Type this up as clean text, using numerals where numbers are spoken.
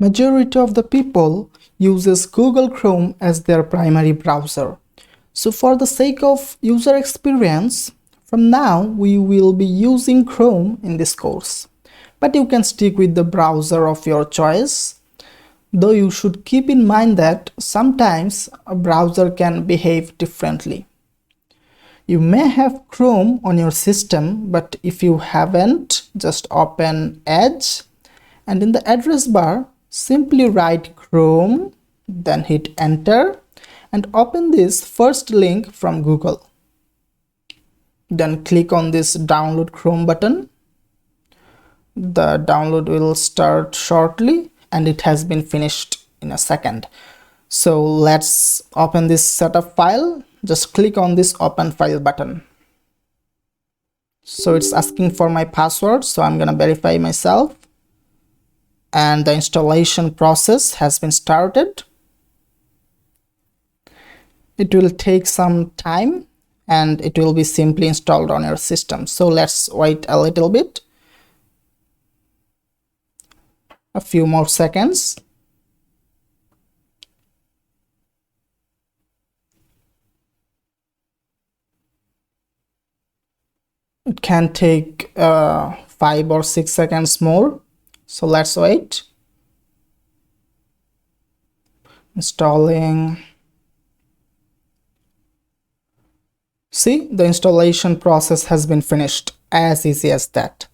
Majority of the people uses Google Chrome as their primary browser. So for the sake of user experience, from now we will be using Chrome in this course. But you can stick with the browser of your choice, though you should keep in mind that sometimes a browser can behave differently. You may have Chrome on your system, but if you haven't, just open Edge and in the address bar simply write Chrome, then hit enter and open this first link from Google. Then click on this download Chrome button. The download will start shortly and it has been finished in a second. So let's open this setup file. Just click on this open file button. So it's asking for my password, so I'm gonna verify myself. And the installation process has been started. It will take some time and it will be simply installed on your system. So let's wait a little bit. A few more seconds. It can take 5 or 6 seconds more. So let's wait. Installing. See, the installation process has been finished. As easy as that.